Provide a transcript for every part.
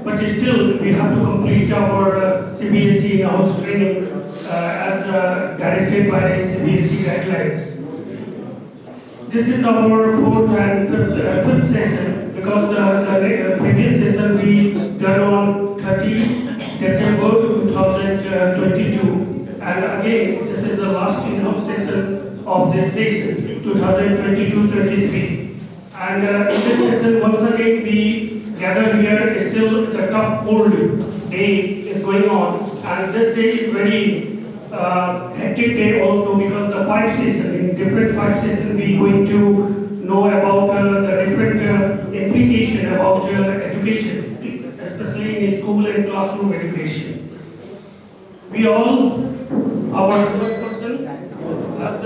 but still we have to complete our CBSE in-house training as directed by CBSE guidelines. This is our fourth and fifth session, because the previous session we done on 30 December 2022, and again this is the last in-house session of this session 2022-23. And in this session once again we gather here. Still the tough cold day is going on, and this day is very hectic day also, because the 5 sessions, in different 5 sessions we going to know about the different implication about education, especially in school and classroom education. We all, our resource person has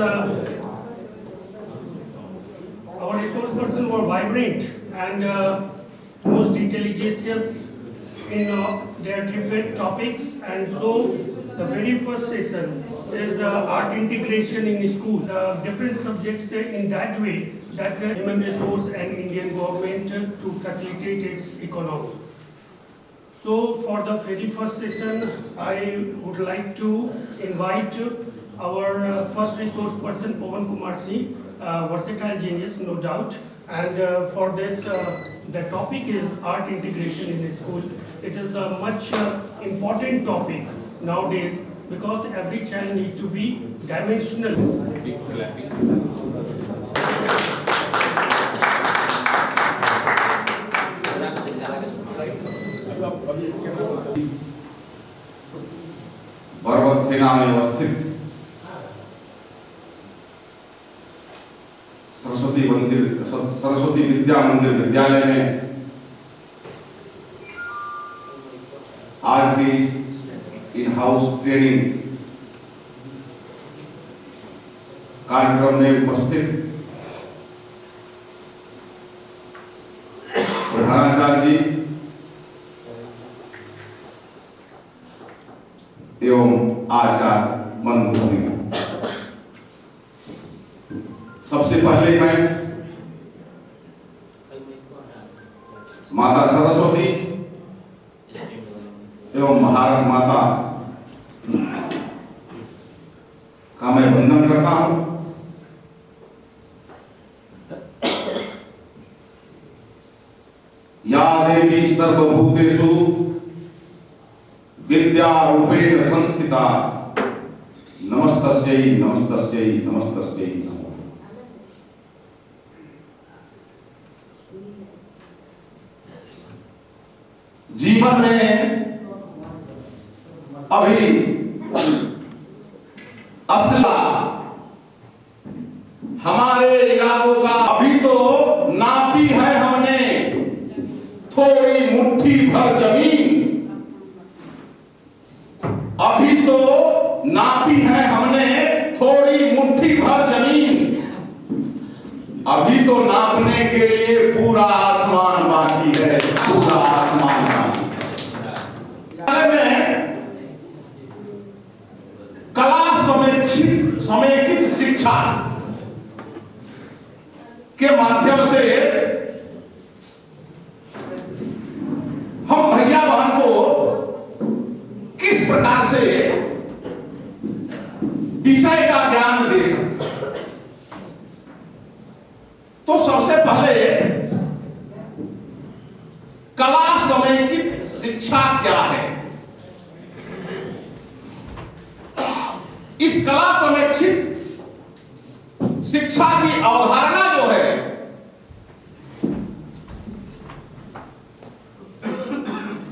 our resource person were vibrant and most intelligent in their different topics, and so the very first session is art integration in school. Different subjects in that way that human resource and Indian government to facilitate its economy. So for the very first session, I would like to invite our first resource person, Pawan Kumar Singh, versatile genius, no doubt. And for this, the topic is art integration in the school. It is a much important topic nowadays, because every child needs to be dimensional. Big clapping. पर्वत सेना में अवस्थित सरस्वती विद्या मंदिर विद्यालय में आज की in house training कार्यक्रम में उपस्थित प्रधानाचार्य जी एवं आचार्य बंधुगण, सबसे पहले मैं माता सरस्वती एवं भारत माता का मैं वंदन करता हूं। या देवी सर्वभूतेषु विद्यारूपेण संस्थिता नमस्तस्यै नमस्तस्यै नमस्तस्यै नमो। जीवन में अभी असला हमारे इलाकों का अभी तो नापी है हमने थोड़ी मुट्ठी भर जमीन, अभी तो नापी है हमने थोड़ी मुट्ठी भर जमीन, अभी तो नापने के लिए पूरा आसमान बाकी है, पूरा आसमान बाकी है। कला समेकित शिक्षा के माध्यम से हम भैया बहन को किस प्रकार से विषय का ज्ञान दे सकते। तो सबसे पहले कला समेकित शिक्षा क्या है? इस कला समेकित शिक्षा की अवधारणा जो है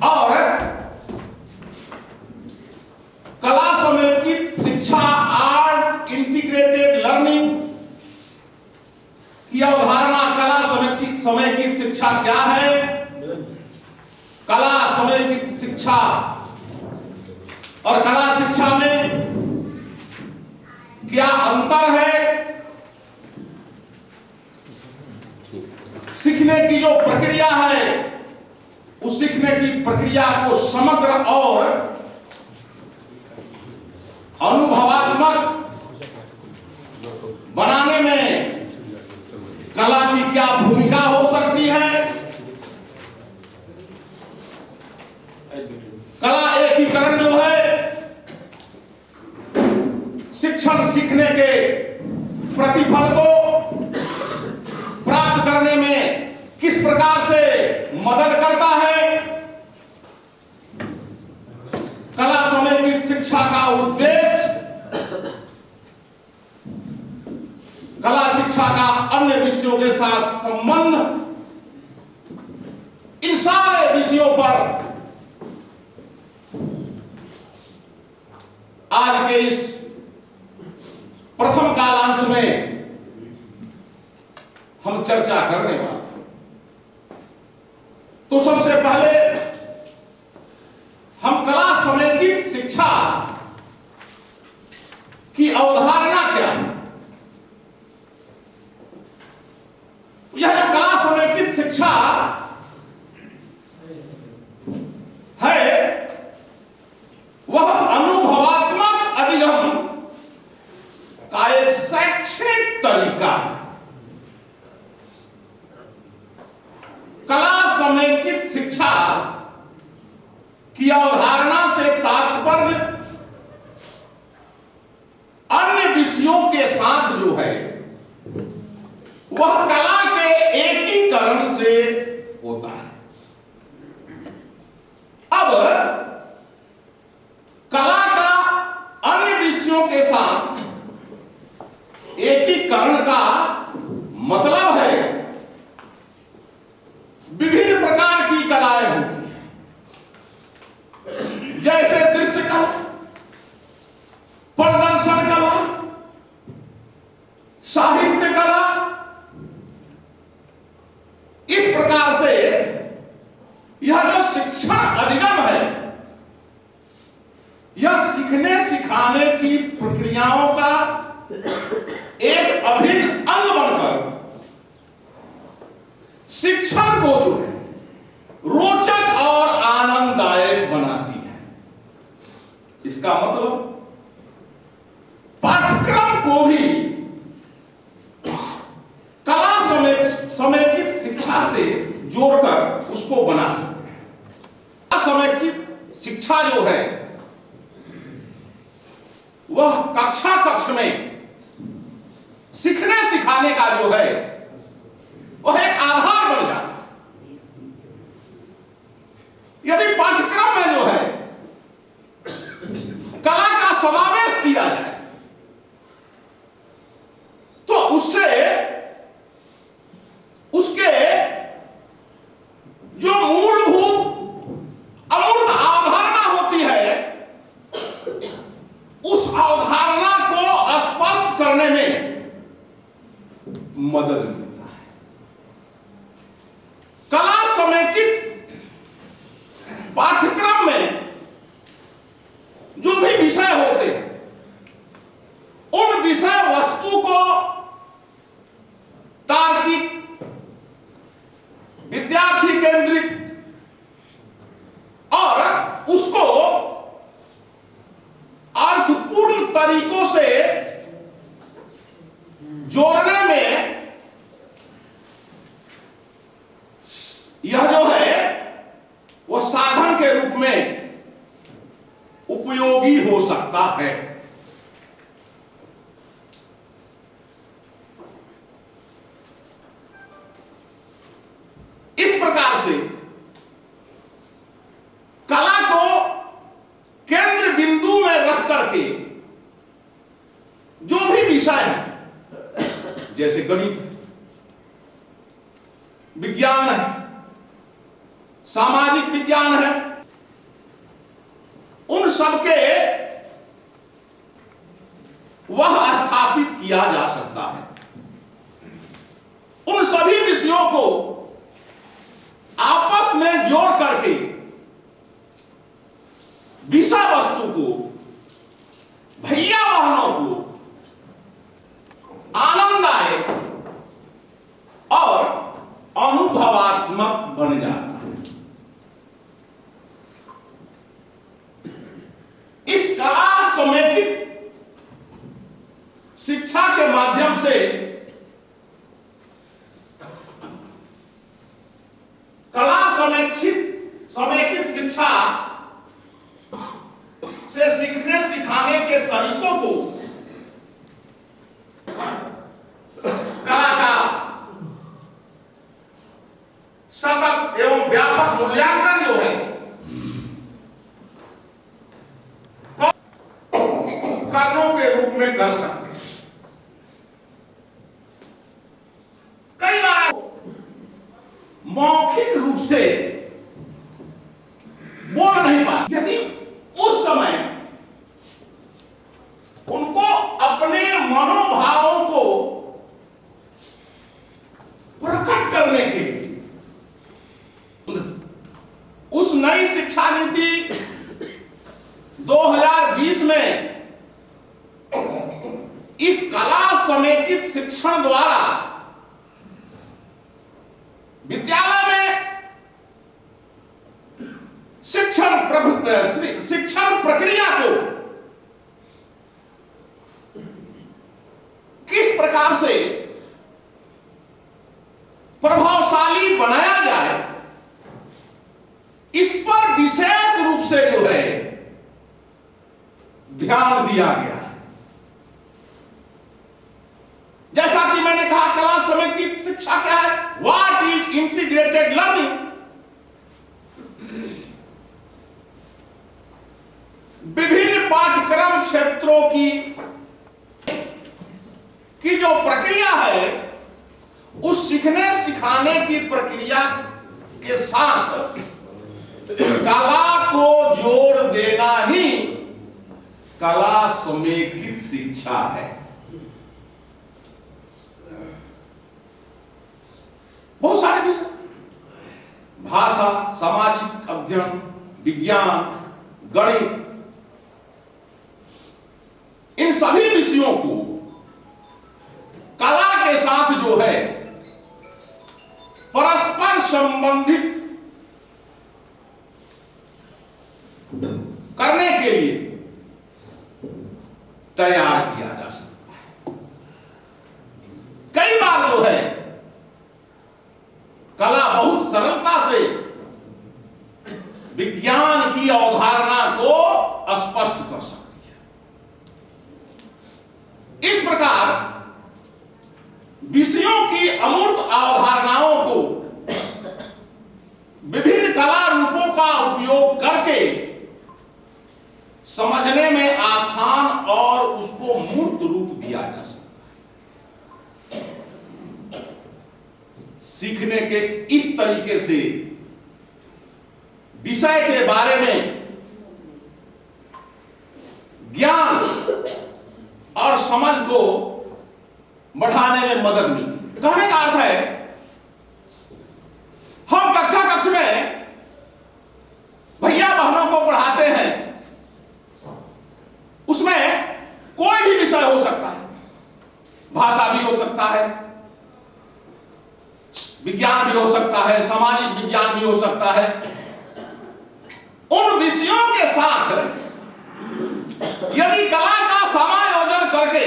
और कला समेकित शिक्षा आर्ट इंटीग्रेटेड लर्निंग की अवधारणा, कला समेकित शिक्षा क्या है, कला समेकित शिक्षा और कला शिक्षा में क्या अंतर है, सीखने की जो प्रक्रिया है उस सीखने की प्रक्रिया को समग्र और अनुभवात्मक बनाने में कला की क्या भूमिका हो सकती है, मदद करता है। कला समेकित शिक्षा का उद्देश्य कला शिक्षा का अन्य विषयों के साथ संबंध, इन सारे विषयों पर आज के इस प्रथम कालांश में हम चर्चा करने वाले। तो सबसे पहले हम कला समेकित शिक्षा की अवधारणा क्या है। यह जो कला समेकित शिक्षा है वह अनुभवात्मक अधिगम का एक शैक्षणिक तरीका है। कला समेकित शिक्षा की अवधारणा से तात्पर्य अन्य विषयों के साथ जो है वह कला के एकीकरण से होता है। अब कला का अन्य विषयों के साथ एकीकरण का मतलब है विभिन्न प्रकार की कलाएं होती हैं, जैसे दृश्य कला, प्रदर्शन कला, साहित्य कला। इस प्रकार से यह जो शिक्षण अधिगम है यह सीखने सिखाने की प्रक्रियाओं का एक अभिन्न अंग बनकर शिक्षण को जो है रोचक और आनंददायक बनाती है। इसका मतलब पाठ्यक्रम को भी कला समेकित शिक्षा से जोड़कर उसको बना सकते हैं। समेकित शिक्षा जो है वह कक्षा कक्ष में सीखने सिखाने का जो है वह एक आधार बन जाता है। यदि पाठ्यक्रम में जो है कला का समावेश किया जाए तो उससे उसके जो मूलभूत अमूर्त अवधारणा होती है उस अवधारणा को स्पष्ट करने में मदद मिलता है। कला समेकित पाठ्यक्रम में जो भी विषय होते हैं उन विषय वस्तु को तार्किक, विद्यार्थी केंद्रित और उसको अर्थपूर्ण तरीकों से जोड़ने में यह जो है वह साधन के रूप में उपयोगी हो सकता है। इस प्रकार से कला को केंद्र बिंदु में रख करके जो भी विषय है जैसे गणित, विज्ञान है, सामाजिक विज्ञान है, उन सबके वह स्थापित किया जा सकता है। उन सभी विषयों को आपस में जोड़ करके विषय वस्तु को, भैया बहनों को आनंददायक और अनुभवात्मक बन जाता है। इस कला समेकित शिक्षा के माध्यम से कला समेकित शिक्षा से सीखने सिखाने के तरीकों को कला का सतत एवं व्यापक मूल्यांकन जो है कर्णों के रूप में कर सकते हैं। कई बार मौखिक रूप से बोल नहीं पाते। यदि उस समय उनको अपने मनोभावों को प्रकट करने के लिए उस नई शिक्षा नीति 2020 में इस कला समेकित शिक्षण द्वारा विद्यालय में शिक्षण प्रक्रिया को किस प्रकार से प्रभावशाली बनाया जाए, इस पर विशेष रूप से जो है ध्यान दिया गया है। जैसा कि मैंने कहा, कला समेकित शिक्षा क्या है? What is integrated learning? विभिन्न पाठ्यक्रम क्षेत्रों की जो प्रक्रिया है, उस सीखने सिखाने की प्रक्रिया के साथ कला को जोड़ देना ही कला समेकित शिक्षा है। बहुत सारे विषय, भाषा, सामाजिक अध्ययन, विज्ञान, गणित, इन सभी विषयों को कला के साथ जो है परस्पर संबंधित करने के लिए तैयार किया जा सकता है। कई बार जो है कला बहुत सरलता से विज्ञान की अवधारणा को स्पष्ट कर सकती है। इस प्रकार विषयों की अमूर्त अवधारणाओं को विभिन्न कला रूपों का उपयोग करके समझने में आसान और उसको मूर्त रूप दिया जा सकता है। सीखने के इस तरीके से विषय के बारे में ज्ञान और समझ को बढ़ाने में मदद मिलती। कहने का अर्थ है, हम कक्षा में भैया बहनों को पढ़ाते हैं, उसमें कोई भी विषय हो सकता है, भाषा भी हो सकता है, विज्ञान भी हो सकता है, सामाजिक विज्ञान भी हो सकता है। उन विषयों के साथ यदि कला का समायोजन करके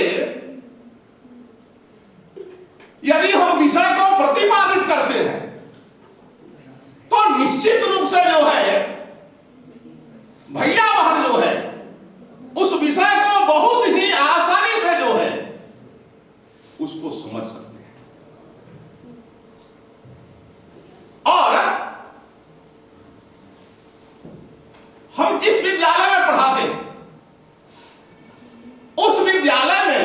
यदि हम विषय को प्रतिपादित करते हैं, तो निश्चित रूप से जो है भैया बहन जो है उस विषय को बहुत ही आसानी से जो है उसको समझ सकते हैं। और हम जिस विद्यालय में पढ़ाते हैं, उस विद्यालय में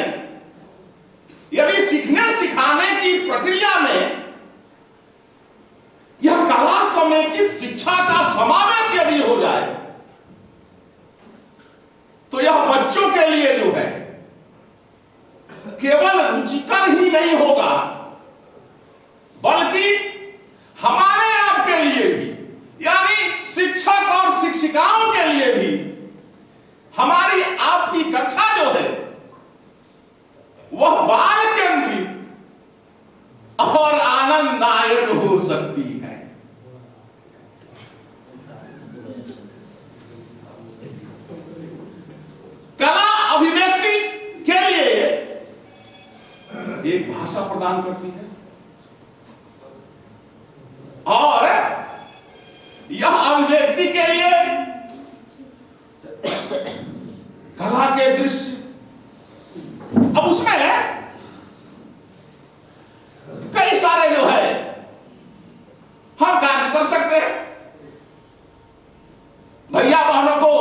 यदि सीखने सिखाने की प्रक्रिया में यह कला समेकित शिक्षा का समावेश यदि हो जाए, तो यह बच्चों के लिए जो है केवल रुचिकर ही नहीं होगा, बल्कि हमारे आपके लिए भी, यानी शिक्षक और शिक्षिकाओं के लिए भी हमारी आपकी कक्षा जो है वह बाल केंद्रित और आनंददायक हो सकती है। कला अभिव्यक्ति के लिए एक भाषा प्रदान करती है और यह अभिव्यक्ति के लिए कला के दृश्य, अब उसमें कई सारे जो है हम कार्य कर सकते हैं। भैया बहनों को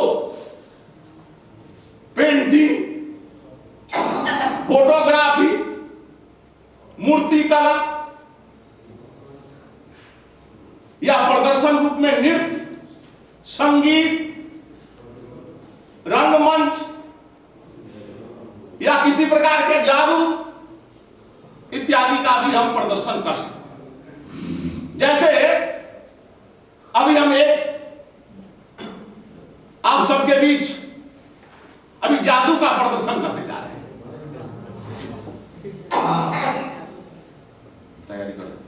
पेंटिंग, फोटोग्राफी, मूर्ति कला या प्रदर्शन रूप में नृत्य, संगीत, रंगमंच या किसी प्रकार के जादू इत्यादि का भी हम प्रदर्शन कर सकते हैं। जैसे अभी हम एक आप सबके बीच अभी जादू का प्रदर्शन करने जा रहे हैं। तैयारी कर लेते हैं।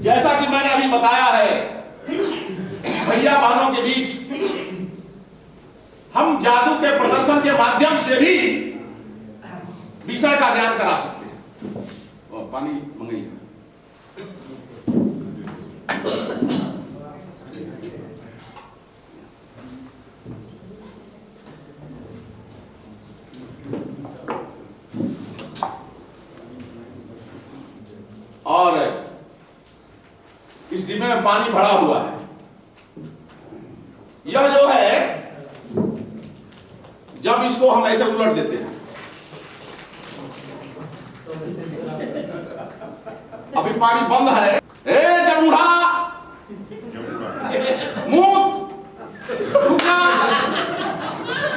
जैसा कि मैंने अभी बताया है, भैया बहनों के बीच हम जादू के प्रदर्शन के माध्यम से भी विषय का ज्ञान करा सकते हैं। और पानी मंगाइए। और इस डिब्बे में पानी भरा हुआ है। यह जो है, जब इसको हम ऐसे उलट देते हैं, अभी पानी बंद है। ए जमूढ़ा, मूत रुक जा,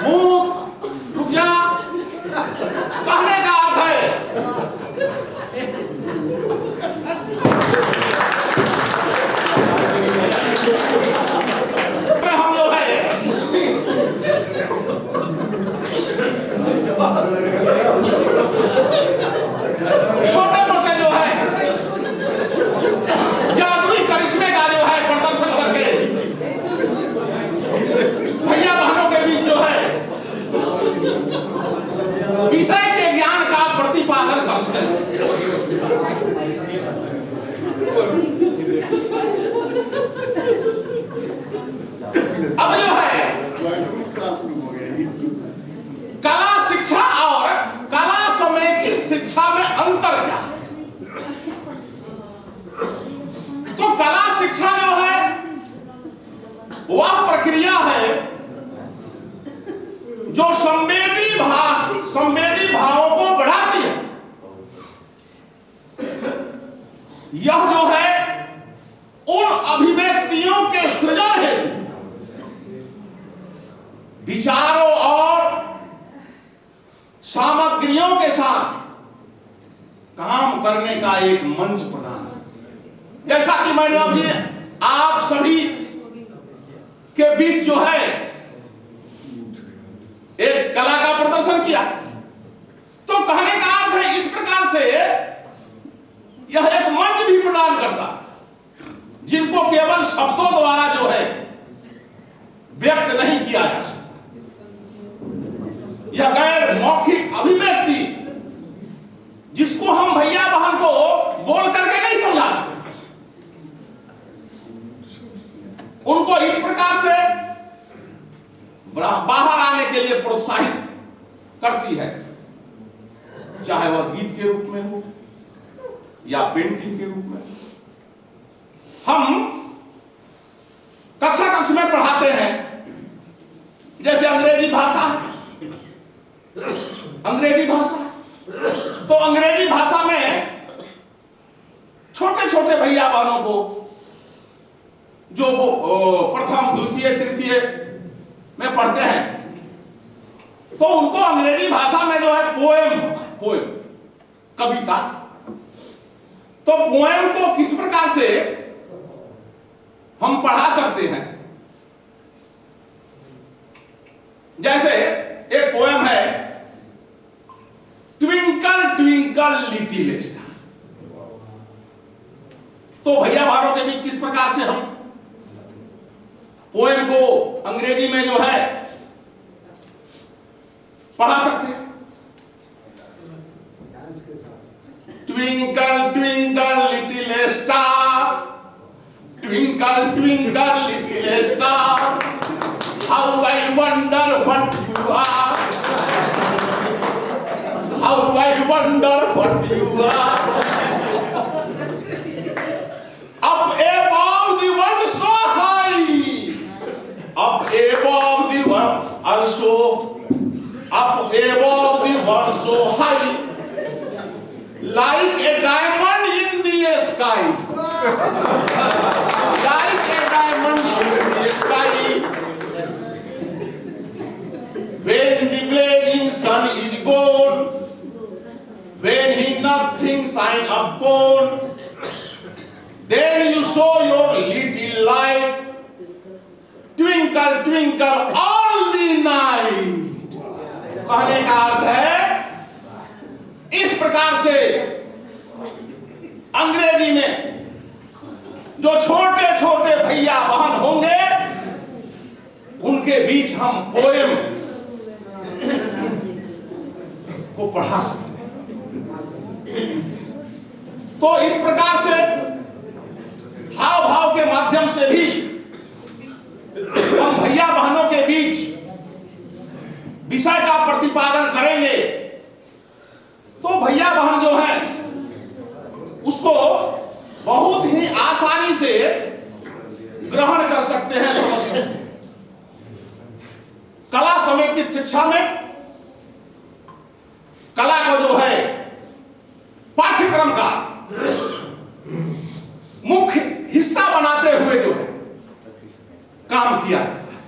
मूत रुक जा, कहने का अर्थ है हम जो है छोटे मोटे जो है जादुई करिश्मे का जो है प्रदर्शन करके भैया बहनों के बीच जो है विषय के ज्ञान का प्रतिपादन कर सकते। अब जो है कला शिक्षा और कला समय की शिक्षा में अंतर क्या है? तो कला शिक्षा जो है वह प्रक्रिया है जो संवेदी भावों को बढ़ाती है। यह जो है उन अभिव्यक्तियों के सृजन हेतु विचारों और सामग्रियों के साथ काम करने का एक मंच प्रदान है। जैसा कि मैंने अभी आप सभी के बीच जो है एक कला का प्रदर्शन किया, तो कहने का अर्थ है इस प्रकार से यह एक मंच भी प्रदान करता जिनको केवल शब्दों द्वारा जो है व्यक्त नहीं किया जा सकता। यह गैर मौखिक अभिव्यक्ति जिसको हम भैया बहन को बोल करके नहीं समझा सकते, उनको इस प्रकार से बाहर आने के लिए प्रोत्साहित करती है, चाहे वह गीत के रूप में हो या पेंटिंग के रूप में। हम कक्षा में पढ़ाते हैं, जैसे अंग्रेजी भाषा, तो अंग्रेजी भाषा में छोटे छोटे भैया बहनों को जो प्रथम द्वितीय तृतीय में पढ़ते हैं, तो उनको अंग्रेजी भाषा में जो है पोएम होता है, पोएम कविता। तो पोएम को किस प्रकार से हम पढ़ा सकते हैं? जैसे एक पोएम है, ट्विंकल ट्विंकल लिटिल स्टार। तो भैया बहनों के बीच किस प्रकार से हम पोएम को अंग्रेजी में जो है पढ़ा सकते हैं? Twinkle twinkle little star, twinkle twinkle little star, How I wonder what you are. How I wonder what you are. Up above the world so high. Up above the world also. Up above the world so high. Like a diamond in the sky. Like a diamond in the sky. When the blazing sun is gone, when he nothing shine upon, then you show your little light, twinkle twinkle all the night. कहने का अर्थ है, इस प्रकार से अंग्रेजी में जो छोटे छोटे भैया बहन होंगे उनके बीच हम पोएम को पढ़ा सकते हैं। तो इस प्रकार से हाव भाव के माध्यम से भी हम भैया बहनों के बीच विषय का प्रतिपादन करेंगे तो भैया बहन जो हैं उसको बहुत ही आसानी से ग्रहण कर सकते हैं, समझ सकते हैं। कला समेकित शिक्षा में कला को जो है पाठ्यक्रम का मुख्य हिस्सा बनाते हुए जो है काम किया जाता है।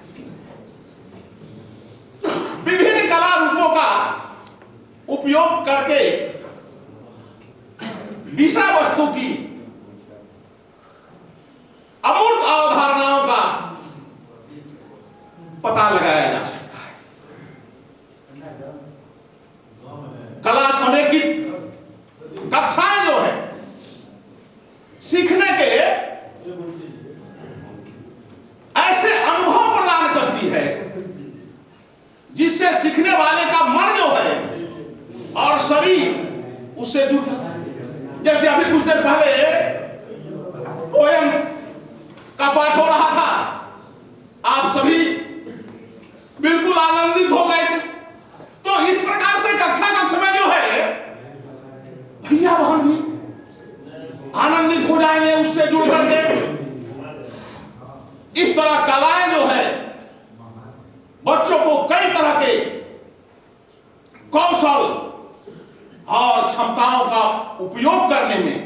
विभिन्न कला रूपों का उपयोग करके विषय वस्तु की अमूर्त अवधारणाओं का पता लगाया जा सकता है। कला समेकित कक्षाएं जो है सीखने के ऐसे अनुभव प्रदान करती है जिससे सीखने वाले का मन जो है और शरीर उससे जुड़ जाता है। जैसे अभी कुछ देर पहले पोयम का पाठ हो रहा था, आप सभी बिल्कुल आनंदित हो गए। तो इस प्रकार से कक्षा कक्ष में जो है भैया बहन भी आनंदित हो जाएंगे उससे जुड़ करके। इस तरह कलाएं जो है बच्चों को कई तरह के कौशल और क्षमताओं का उपयोग करने में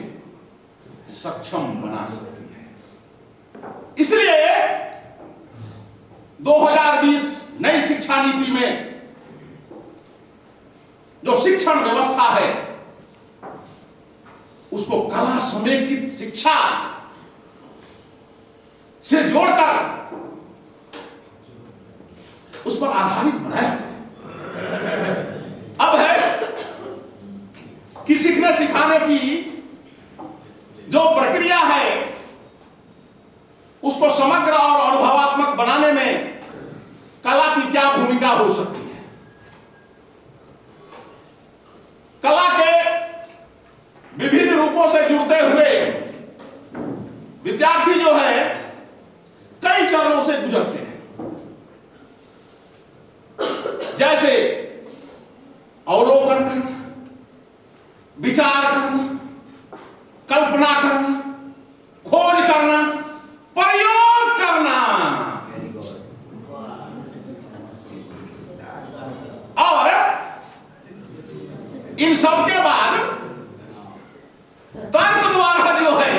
सक्षम बना सकती है। इसलिए 2020 नई शिक्षा नीति में जो शिक्षण व्यवस्था है उसको कला समेकित शिक्षा से जोड़कर उस पर आधारित बनाया। अब है कि सीखने सिखाने की जो प्रक्रिया है उसको समग्र और अनुभवात्मक बनाने में कला की क्या भूमिका हो सकती है। कला के विभिन्न रूपों से जुड़ते हुए विद्यार्थी जो है कई चरणों से गुजरते हैं। जैसे अवलोकन करना, विचार करना, कल्पना करना, खोज करना, प्रयोग करना और इन सब के बाद तर्क द्वारा जो है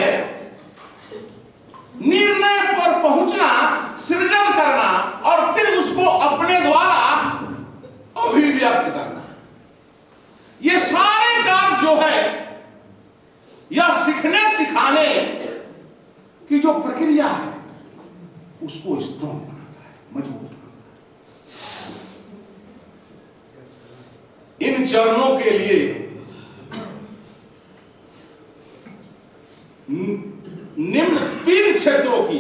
निर्णय पर पहुंचना, सृजन करना और फिर उसको अपने द्वारा अभिव्यक्त करना। ये सारे कार्य जो है यह सीखने सिखाने की जो प्रक्रिया है उसको स्ट्रॉन्ग बनाता है, मजबूत बनाता है। इन चरणों के लिए निम्न 3 क्षेत्रों की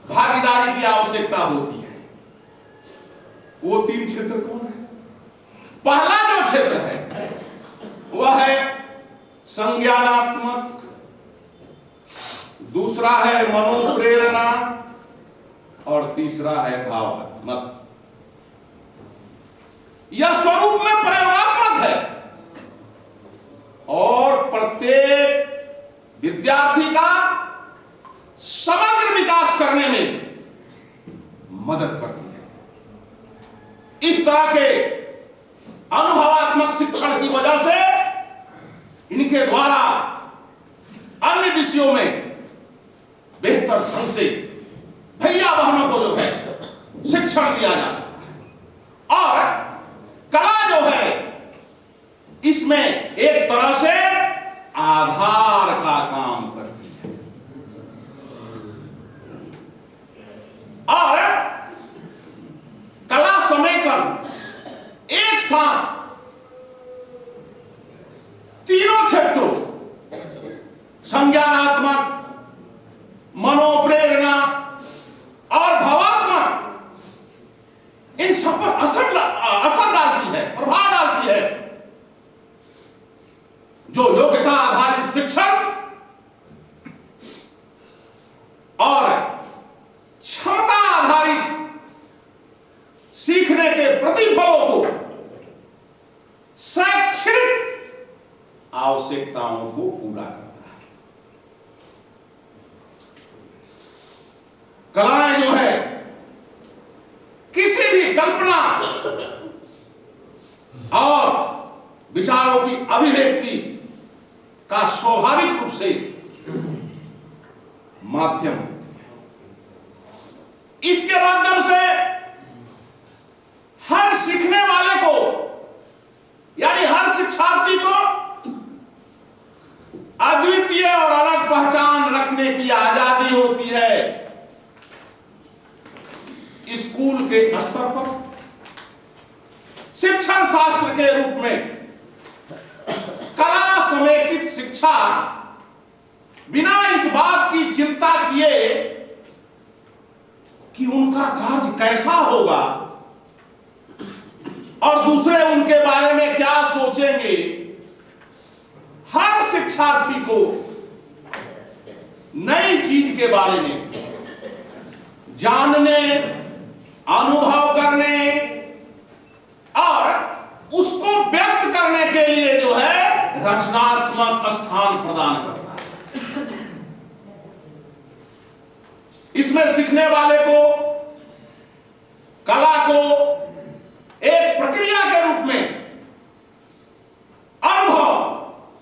भागीदारी की आवश्यकता होती है। वो 3 क्षेत्र कौन है? पहला जो क्षेत्र है वह है संज्ञानात्मक, दूसरा है मनोप्रेरणा और तीसरा है भावात्मक। यह स्वरूप में प्रयोगात्मक है और प्रत्येक विद्यार्थी का समग्र विकास करने में मदद करती है। इस तरह के अनुभवात्मक शिक्षण की वजह से इनके द्वारा अन्य विषयों में बेहतर ढंग से भैया बहनों को जो है शिक्षण दिया जा सकता है। और कला जो है इसमें एक तरह से आधार का काम करती है और कला समेकन एक साथ तीनों क्षेत्रों संज्ञानात्मक, मनोप्रेरणा और भावात्मक इन सब पर असर डालती है, प्रभाव डालती है। जो योग्यता आधारित शिक्षण और क्षमता आधारित सीखने के प्रतिफलों को शैक्षणिक आवश्यकताओं को पूरा करता है। कलाएं जो है किसी भी कल्पना और विचारों की अभिव्यक्ति का स्वाभाविक रूप से माध्यम होती है। इसके माध्यम से हर सीखने वाले को यानी हर शिक्षार्थी को अद्वितीय और अलग पहचान रखने की आजादी होती है। स्कूल के स्तर पर शिक्षण शास्त्र के रूप में कला समेकित शिक्षा बिना इस बात की चिंता किए कि उनका कार्य कैसा होगा और दूसरे उनके बारे में क्या सोचेंगे, हर शिक्षार्थी को नई चीज के बारे में जानने, अनुभव करने और उसको व्यक्त करने के लिए जो है रचनात्मक स्थान प्रदान करता है। इसमें सीखने वाले को कला को एक प्रक्रिया के रूप में अनुभव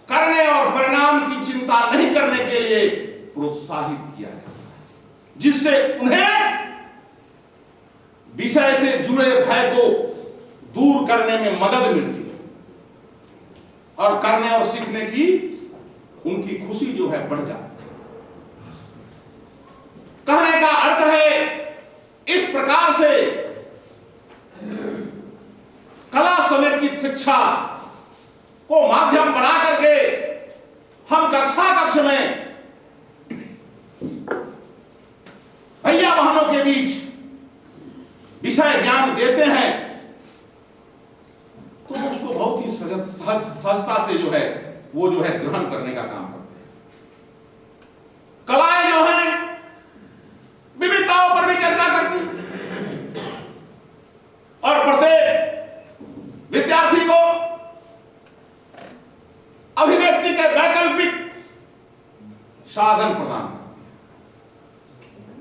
करने और परिणाम की चिंता नहीं करने के लिए प्रोत्साहित किया जाता है, जिससे उन्हें विषय से जुड़े भय को दूर करने में मदद मिलती है और करने और सीखने की उनकी खुशी जो है बढ़ जाती है। कहने का अर्थ है इस प्रकार से कला समेकित शिक्षा को माध्यम बना करके हम कक्षा कक्ष में भैया बहनों के बीच विषय ज्ञान देते हैं तो उसको बहुत ही सहजता से जो है वो जो है ग्रहण करने का काम करते हैं। कलाएं जो हैं विविधताओं पर भी चर्चा करती हैं और प्रत्येक विद्यार्थी को अभिव्यक्ति के वैकल्पिक साधन प्रदान करती है,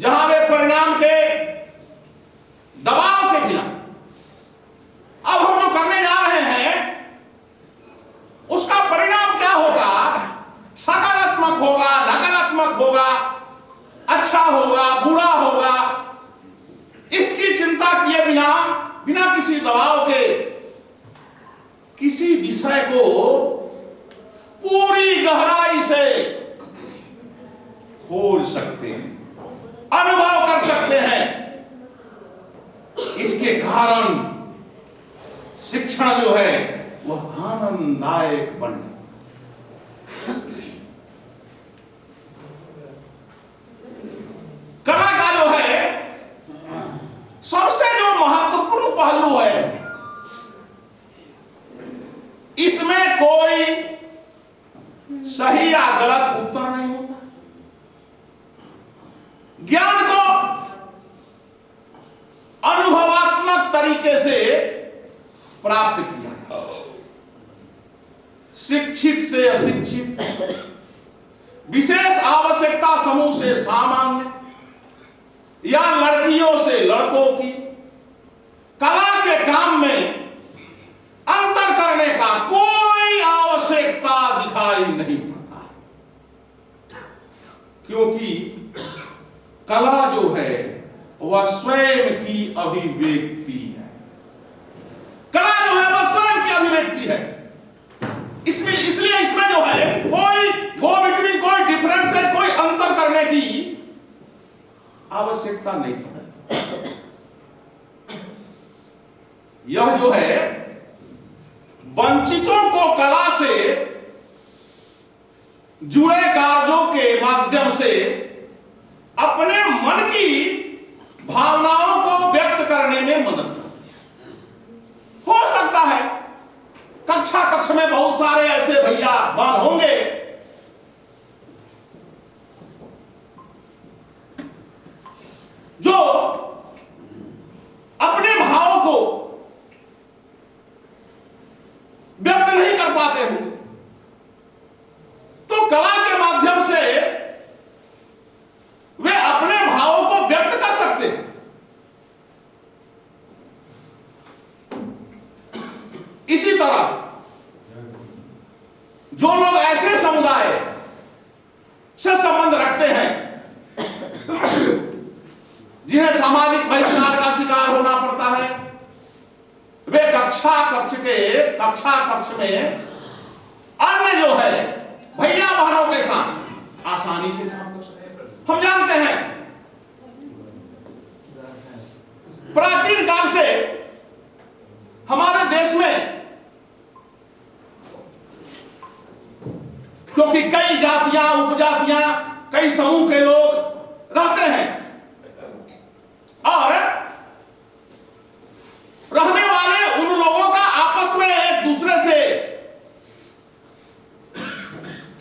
जहां वे परिणाम के दबाव के बिना अब हम जो करने जा रहे हैं उसका परिणाम क्या होगा, सकारात्मक होगा, नकारात्मक होगा, अच्छा होगा, बुरा होगा, इसकी चिंता किए बिना बिना किसी दबाव के किसी विषय को पूरी गहराई से खोज सकते हैं, अनुभव कर सकते हैं। इसके कारण शिक्षण जो है वह आनंददायक बन जाता है। कला का जो है सबसे जो महत्वपूर्ण पहलू है, इसमें कोई सही या गलत उत्तर नहीं होता। ज्ञान को तरीके से प्राप्त किया जाए। शिक्षित से अशिक्षित, विशेष आवश्यकता समूह से सामान्य, या लड़कियों से लड़कों की, कला के काम में अंतर करने का कोई आवश्यकता दिखाई नहीं पड़ता, क्योंकि कला जो है वह स्वयं की अभिव्यक्ति है। कला जो है वह स्वयं की अभिव्यक्ति है। इसलिए इसमें जो है कोई गो बिटवीन, कोई डिफरेंशिएट, कोई अंतर करने की आवश्यकता नहीं पड़ती। यह जो है वंचितों को कला से जुड़े कार्यों के माध्यम से अपने मन की भावनाओं को व्यक्त करने में मदद करती है। हो सकता है कक्षा कक्ष में बहुत सारे ऐसे भैया बहन होंगे जो अपने भावों को व्यक्त नहीं कर पाते होंगे, तो कला के माध्यम से वे अपने भावों को व्यक्त कर सकते हैं। इसी तरह जो लोग ऐसे समुदाय से संबंध रखते हैं जिन्हें सामाजिक बहिष्कार का शिकार होना पड़ता है, वे कक्षा कक्ष में अन्य जो है भैया बहनों के साथ आसानी से काम कर सकते हैं। हम जानते हैं प्राचीन काल से हमारे देश में, क्योंकि कई जातियां, उपजातियां, कई समूह के लोग रहते हैं और रहने वाले उन लोगों का आपस में एक दूसरे से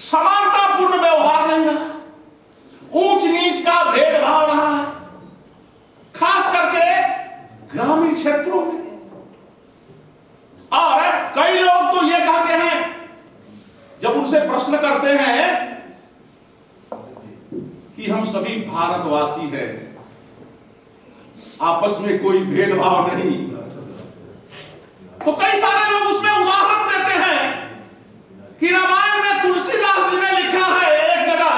समानतापूर्ण व्यवहार नहीं रहा, ऊंच नीच का भेदभाव रहा है, खास करके ग्रामीण क्षेत्रों में। और कई लोग तो ये कहते हैं, जब उनसे प्रश्न करते हैं कि हम सभी भारतवासी हैं, आपस में कोई भेदभाव नहीं, तो कई सारे लोग उसमें उदाहरण देते हैं कि रामायण में तुलसीदास जी ने लिखा है एक जगह,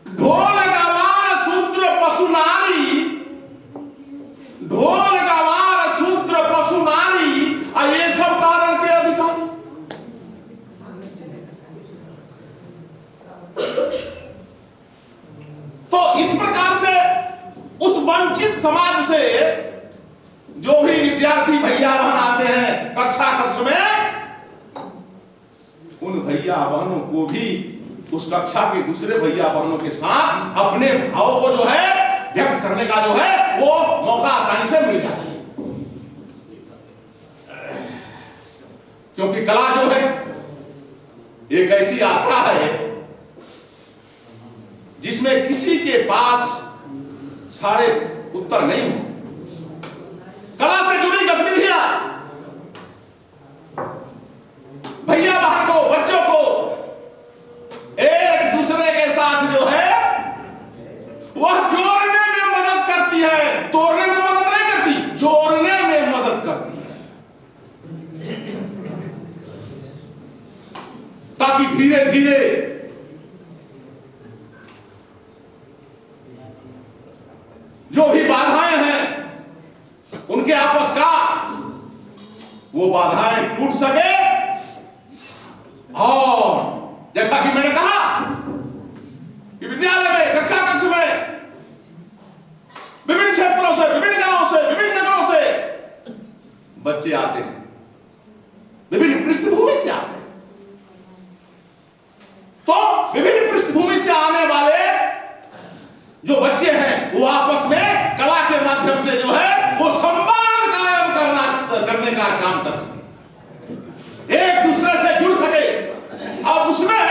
ढोल गवार शूद्र पशु नारी, ढोल गवार शूद्र पशु नारी, और ये सब धारण के अधिकारी। तो इस प्रकार से उस वंचित समाज से जो भी विद्यार्थी भैया बहन आते हैं कक्षा कक्ष में, उन भैया बहनों को भी उस कक्षा के दूसरे भैया बहनों के साथ अपने भाव को जो है व्यक्त करने का जो है वो मौका आसानी से मिल जाता है। क्योंकि कला जो है एक ऐसी यात्रा है जिसमें किसी के पास सारे उत्तर नहीं होते। कला से जुड़ी गतिविधियां भैया बहन को, बच्चों को एक दूसरे के साथ जो है वह जोड़ने में मदद करती है, तोड़ने में मदद नहीं करती, जोड़ने में मदद करती है, ताकि धीरे धीरे जो भी बाधाएं हैं उनके आपस का वो बाधाएं टूट सके। और जैसा कि मैंने कहा कि विद्यालय में, कक्षा कक्ष में विभिन्न क्षेत्रों से, विभिन्न गांवों से, विभिन्न नगरों से बच्चे आते हैं, विभिन्न पृष्ठभूमि से आते हैं। तो विभिन्न पृष्ठभूमि से आने वाले जो बच्चे हैं वो आपस में कला के माध्यम से जो है वो संवाद कायम करने का काम कर सके, एक दूसरे से जुड़ सके, और उसमें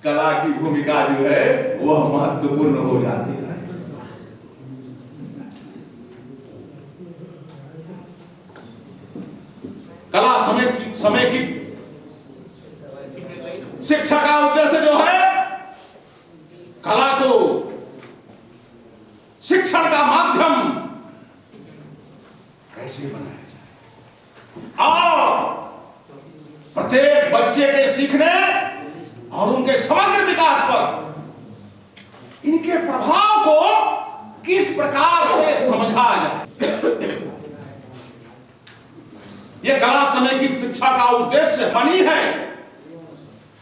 कला की भूमिका जो है वह महत्वपूर्ण हो जाती है। कला समय की शिक्षा का उद्देश्य जो है कला को शिक्षण का माध्यम कैसे बनाया जाए और प्रत्येक बच्चे के सीखने और उनके समग्र विकास पर इनके प्रभाव को किस प्रकार से समझा जाए। यह कला समय की शिक्षा का उद्देश्य बनी है।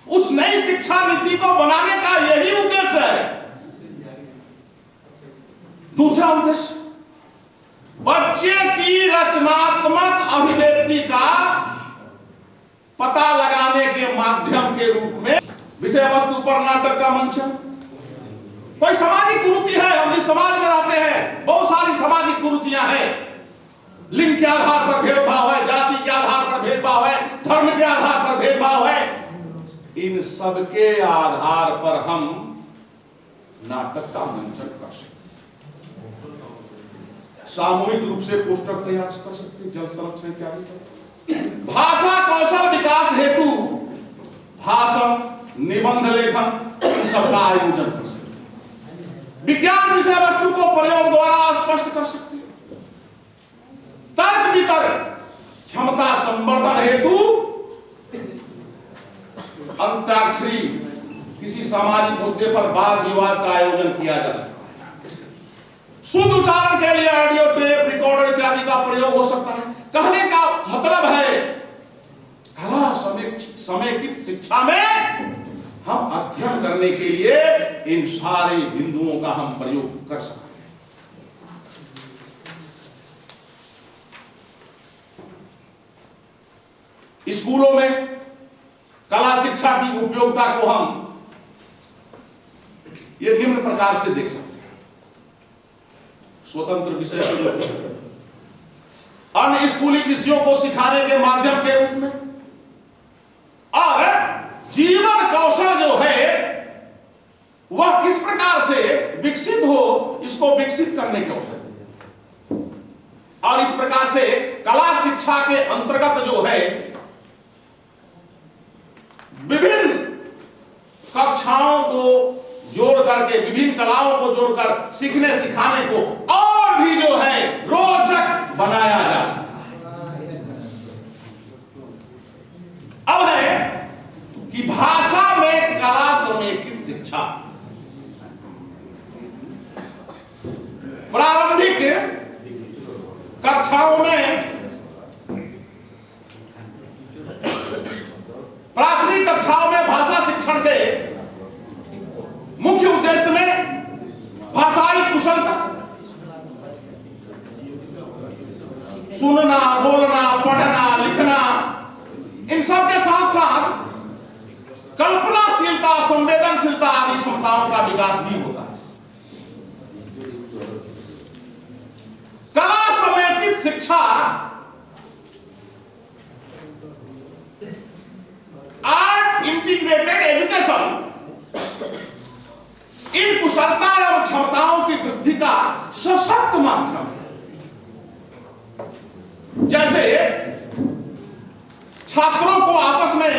उस नई शिक्षा नीति को बनाने का यही उद्देश्य है। दूसरा उद्देश्य बच्चे की रचनात्मक अभिव्यक्ति का पता लगाने के माध्यम के रूप में विषय वस्तु पर नाटक का मंचन। कोई सामाजिक कुरीति है, हम इस समाज में रहते हैं, बहुत सारी सामाजिक कुरीतियां हैं। लिंग के आधार पर भेदभाव है, जाति के आधार पर भेदभाव है, धर्म के आधार पर भेदभाव है। इन सब के आधार पर हम नाटक का मंचन कर सकते, सामूहिक रूप से पोस्टर तैयार कर सकते, जल संरक्षण इत्यादि। भाषा कौशल विकास हेतु भाषण, निबंध लेखन इन सब का आयोजन कर सकते। विज्ञान विषय वस्तु को प्रयोग द्वारा स्पष्ट कर सकते। तर्क वितर्क क्षमता संवर्धन हेतु अंताक्षरी किसी सामाजिक मुद्दे पर वाद विवाद का आयोजन किया जा सकता है। शुद्ध उच्चारण के लिए ऑडियो टेप रिकॉर्डर इत्यादि का प्रयोग हो सकता है। कहने का मतलब है कला समेकित शिक्षा में हम अध्ययन करने के लिए इन सारे बिंदुओं का हम प्रयोग कर सकते हैं। स्कूलों में कला शिक्षा की उपयोगिता को हम ये निम्न प्रकार से देख सकते हैं। स्वतंत्र विषय, अन्य स्कूली विषयों को सिखाने के माध्यम के रूप में, और जीवन कौशल जो है वह किस प्रकार से विकसित हो, इसको विकसित करने के अवसर देते हैं। और इस प्रकार से कला शिक्षा के अंतर्गत जो है विभिन्न कक्षाओं को जोड़ करके, विभिन्न कलाओं को जोड़कर सीखने सिखाने को और भी जो है रोचक बनाया जा सकता है। अब है कि भाषा में कला समेकित शिक्षा। प्रारंभिक कक्षाओं में, प्राथमिक कक्षाओं में भाषा शिक्षण के मुख्य उद्देश्य में भाषाई कुशलता, सुनना, बोलना, पढ़ना, लिखना, इन सब के साथ साथ कल्पनाशीलता, संवेदनशीलता आदि क्षमताओं का विकास भी होता है। कला समेकित शिक्षा आर्ट इंटीग्रेटेड एजुकेशन इन कुशलता एवं क्षमताओं की वृद्धि का सशक्त माध्यम है। जैसे छात्रों को आपस में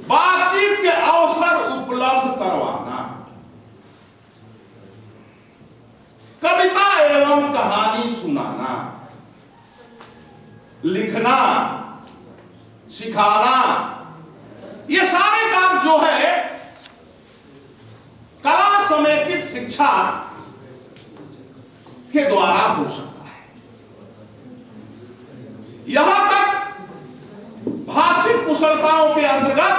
बातचीत के अवसर उपलब्ध करवाना, कविता एवं कहानी सुनाना, लिखना, सिखाना, ये सारे कार्य जो है कला समेकित शिक्षा के द्वारा हो सकता है। यहां तक भाषिक कुशलताओं के अंतर्गत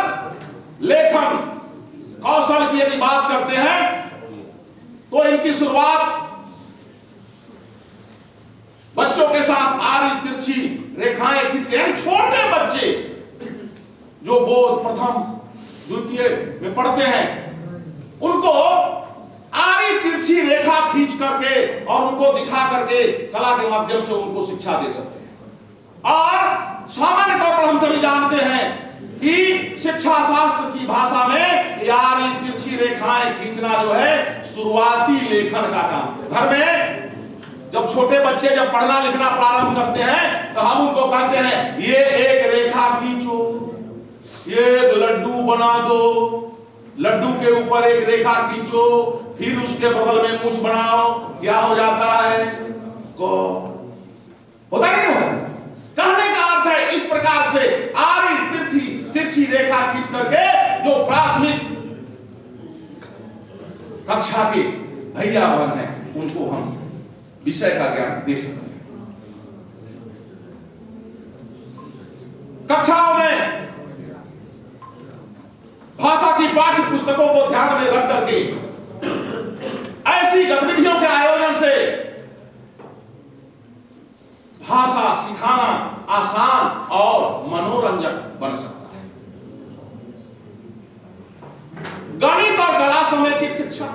लेखन कौशल की यदि बात करते हैं तो इनकी शुरुआत बच्चों के साथ आरी तिरछी रेखाएं खींच के, यानी छोटे बच्चे जो बोध प्रथम द्वितीय में पढ़ते हैं उनको आरी तिरछी रेखा खींच करके और उनको दिखा करके कला के माध्यम से उनको शिक्षा दे सकते हैं। और सामान्य तौर पर हम सभी जानते हैं कि शिक्षा शास्त्र की भाषा में आरी तिरछी रेखाएं खींचना जो है शुरुआती लेखन का काम। घर में जब छोटे बच्चे जब पढ़ना लिखना प्रारंभ करते हैं तो हम उनको कहते हैं ये एक रेखा खींचो, ये लड्डू बना दो, लड्डू के ऊपर एक रेखा खींचो, फिर उसके बगल में मूंछ बनाओ, क्या हो जाता है? गौ। होता है नहीं होता? कहने का अर्थ है इस प्रकार से आरी तिरछी रेखा खींच करके जो प्राथमिक कक्षा के भैया बहन है उनको हम विषय का ज्ञान दे सकते हैं। कक्षाओं में भाषा की पाठ्य पुस्तकों को ध्यान में रख करके ऐसी गतिविधियों के आयोजन से भाषा सिखाना आसान और मनोरंजक बन सकता है। गणित और कला समय की शिक्षा,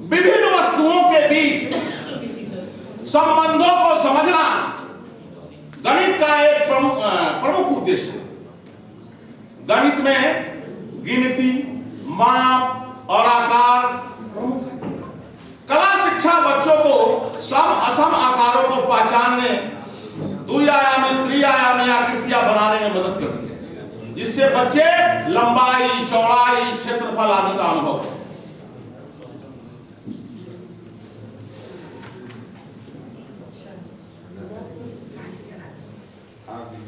विभिन्न वस्तुओं के बीच संबंधों को समझना गणित का एक प्रमुख उद्देश्य है। गणित में गिनती, माप और आकार प्रमुख है। कला शिक्षा बच्चों को सम असम आकारों को पहचानने, द्विआयामी त्रिआयामी आकृतियां बनाने में मदद करती है, जिससे बच्चे लंबाई, चौड़ाई, क्षेत्रफल आदि का अनुभव करें।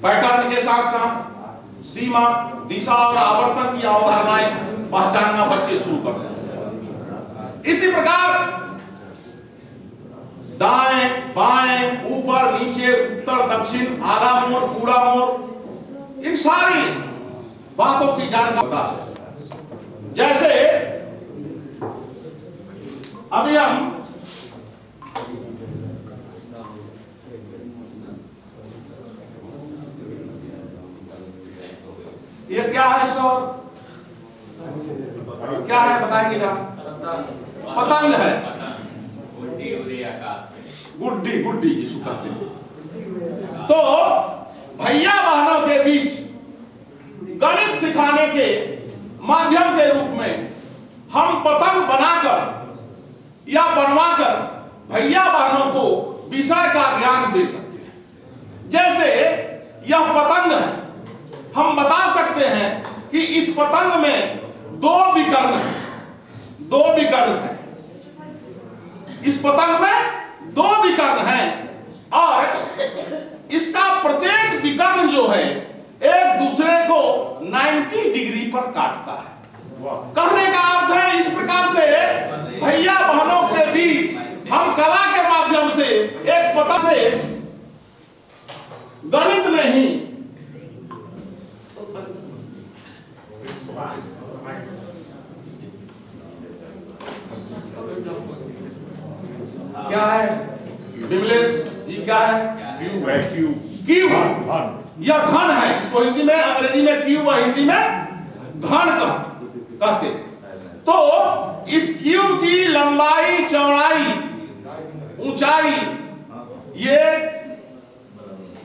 पैटर्न के साथ साथ सीमा, दिशा और आवर्तन की अवधारणाएं पहचानना बच्चे शुरू करते हैं। इसी प्रकार दाएं, बाएं, ऊपर, नीचे, उत्तर, दक्षिण, आधा मोड़, पूरा मोड़, इन सारी बातों की जानकारी बता सकते। जैसे अभी हम ये क्या है सर? क्या है बताएंगे जरा? पतंग है, गुड्डी, गुड्डी जिसको कहते हैं। तो भैया बहनों के बीच गणित सिखाने के माध्यम के रूप में हम पतंग बनाकर या बनवाकर भैया बहनों को विषय का ज्ञान दे सकते हैं। जैसे यह पतंग है, हम बता सकते हैं कि इस पतंग में दो विकर्ण है, दो विकर्ण है। इस पतंग में दो विकर्ण हैं और इसका प्रत्येक विकर्ण जो है एक दूसरे को 90 डिग्री पर काटता है। कहने का अर्थ है इस प्रकार से भैया बहनों के बीच हम कला के माध्यम से एक पता से गणित में ही क्या है? विमलेश जी क्या है? क्यूब है, क्यूब। क्यूब, यह घन है, जिसको हिंदी में, अंग्रेजी में क्यूब और हिंदी में घन कहते। तो इस क्यूब की लंबाई, चौड़ाई, ऊंचाई ये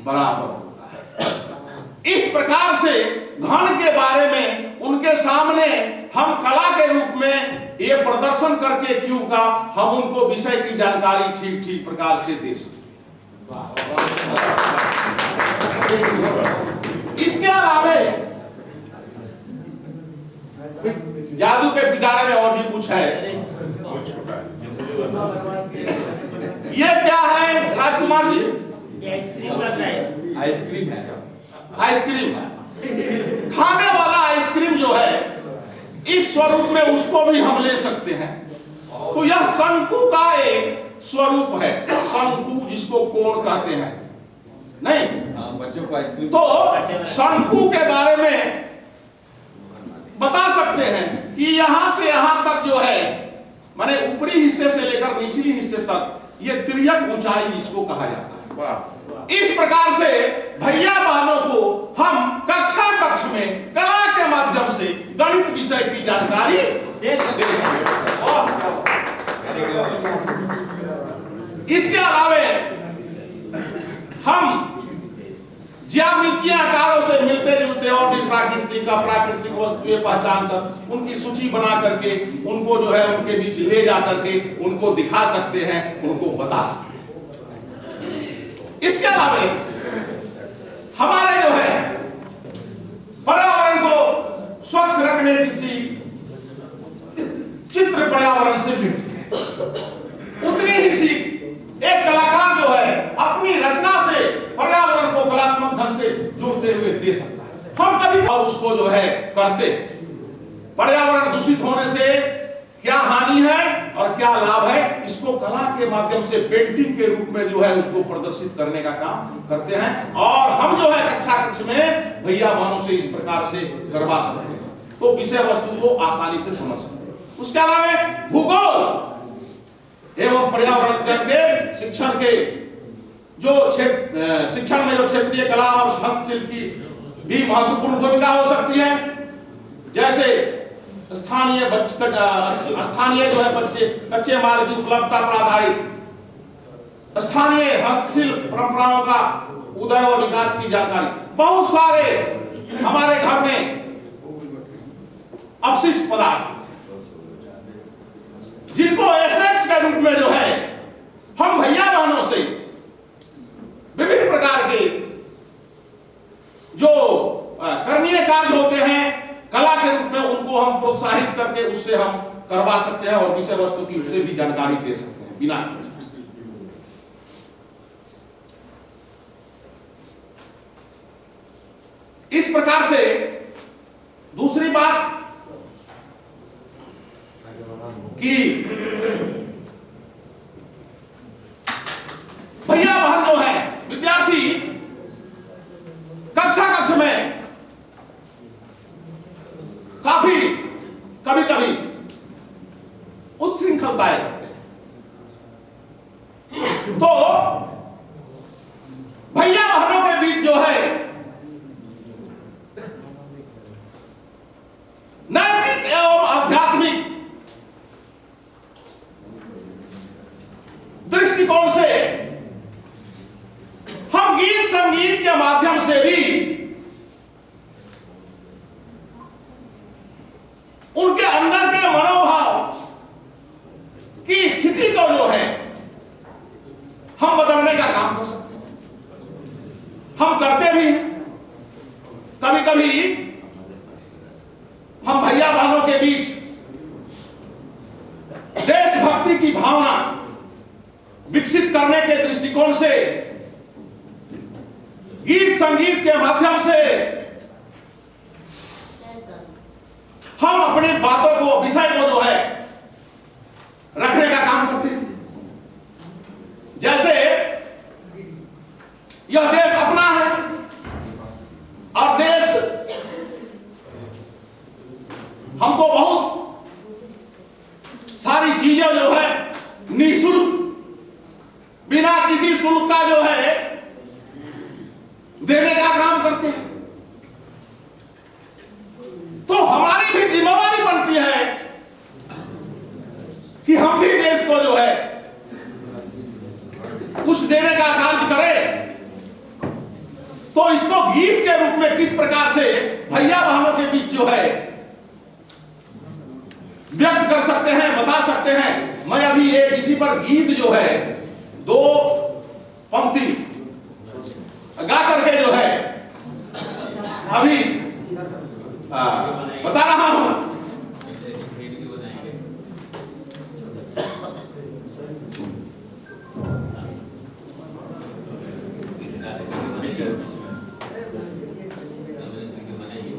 बराबर होता है। इस प्रकार से घन के बारे में उनके सामने हम कला के रूप में ये प्रदर्शन करके क्यूब का हम उनको विषय की जानकारी ठीक ठीक प्रकार से दे सकते हैं। इसके अलावे जादू के पिटारे में और भी कुछ है। ये क्या है राजकुमार जी? आइसक्रीम लग रहा है। आइसक्रीम है। आइसक्रीम, खाने वाला आइसक्रीम जो है इस स्वरूप में उसको भी हम ले सकते हैं। तो यह शंकु का एक स्वरूप है, शंकु जिसको कोण कहते हैं। नहीं, बच्चों को आइसक्रीम। तो शंकु के बारे में बता सकते हैं कि यहां से यहां तक जो है, माने ऊपरी हिस्से से लेकर निचली हिस्से तक ये तिर्यक ऊंचाई जिसको कहा जाता है। वाह। इस प्रकार से भैया बहनों को हम कक्षा कक्ष में कला के माध्यम से गणित विषय की जानकारी दे सकते हैं। इसके अलावे हम ज्यामितीय आकारों से मिलते जुलते और भी प्राकृतिक प्राकृतिक अप्राकृतिक वस्तुएं पहचान कर उनकी सूची बना करके उनको जो है उनके बीच ले जा करके उनको दिखा सकते हैं, उनको बता सकते हैं। इसके अलावा हमारे जो है पर्यावरण को स्वच्छ रखने की सीख चित्र पर्यावरण से मिलती है। उतनी ही सीख एक कलाकार जो है अपनी रचना से पर्यावरण को कलात्मक ढंग से जोड़ते हुए दे सकता है। हम कभी और उसको जो है करते, पर्यावरण दूषित होने से क्या हानि है और क्या लाभ है, इसको कला के माध्यम से पेंटिंग के रूप में जो है उसको प्रदर्शित करने का काम करते हैं। और हम जो है कक्षा कक्ष में भैया बहनों से इस प्रकार से करवा सकते हैं, तो विषय वस्तु को आसानी से समझ सकते हैं। उसके अलावा भूगोल एवं पर्यावरण के शिक्षण के जो शिक्षण में जो क्षेत्रीय कला और हस्तशिल्प की भी महत्वपूर्ण भूमिका हो सकती है। जैसे स्थानीय जो है बच्चे कच्चे माल की उपलब्धता पर आधारित स्थानीय हस्तशिल्प परंपराओं का उदय व विकास की जानकारी। बहुत सारे हमारे घर में अपशिष्ट पदार्थ जिनको एसेट्स के रूप में जो है हम भैया बहनों से विभिन्न प्रकार के जो करणीय कार्य होते हैं कला के रूप में उनको हम प्रोत्साहित करके उससे हम करवा सकते हैं और विषय वस्तु की उससे भी जानकारी दे सकते हैं बिना। इस प्रकार से दूसरी बात कि भैया बहन जो है विद्यार्थी कक्षा कक्ष में काफी कभी कभी उच्छृंखलताएं करते हैं, तो भैया बहनों के बीच जो है नैतिक एवं आध्यात्मिक दृष्टिकोण से हम गीत संगीत के माध्यम से भी उनके अंदर के मनोभाव की स्थिति को जो है हम बदलने का काम कर सकते हैं। हम करते भी हैं। कभी कभी हम भैया बहनों के बीच देशभक्ति की भावना विकसित करने के दृष्टिकोण से गीत संगीत के माध्यम से हम अपनी बातों को विषय को जो है रखने का काम करते हैं। जैसे यह देश अपना है और देश हमको बहुत सारी चीजें जो है निःशुल्क बिना किसी शुल्क का जो है देने का काम करते हैं। तो हमारी भी जिम्मेवारी बनती है कि हम भी देश को जो है कुछ देने का कार्य करें। तो इसको गीत के रूप में किस प्रकार से भैया बहनों के बीच जो है व्यक्त कर सकते हैं, बता सकते हैं। मैं अभी एक इसी पर गीत जो है 2 पंक्ति गा करके जो है अभी बता रहा हूं।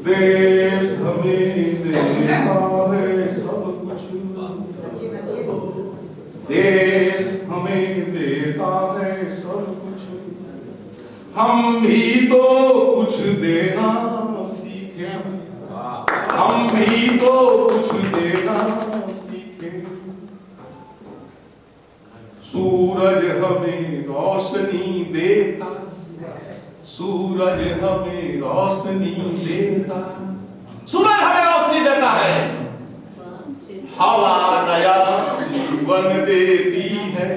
देश हमें देता है सब कुछ, देश हमें देता है सब कुछ, हम भी तो कुछ देना सीखे, हम भी तो कुछ देना सीखे। सूरज हमें रोशनी देता, सूरज हमें रोशनी देता, सूरज हमें रोशनी देता है, हवा नया जीवन देती है,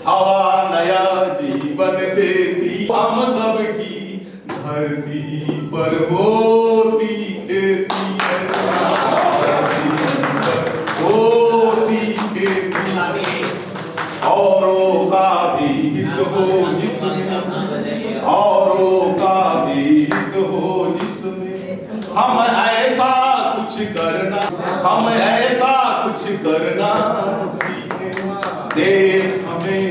हवा नया जीवन देती, हम सबकी धरती पर होती खेती है, धरती पर होती खेती है, औरों का भी हित हो जिसमें, औरों का भी हित हो जिसमें, हम ऐसा कुछ करना, हम ऐसा कुछ करना सीखें, देश हमें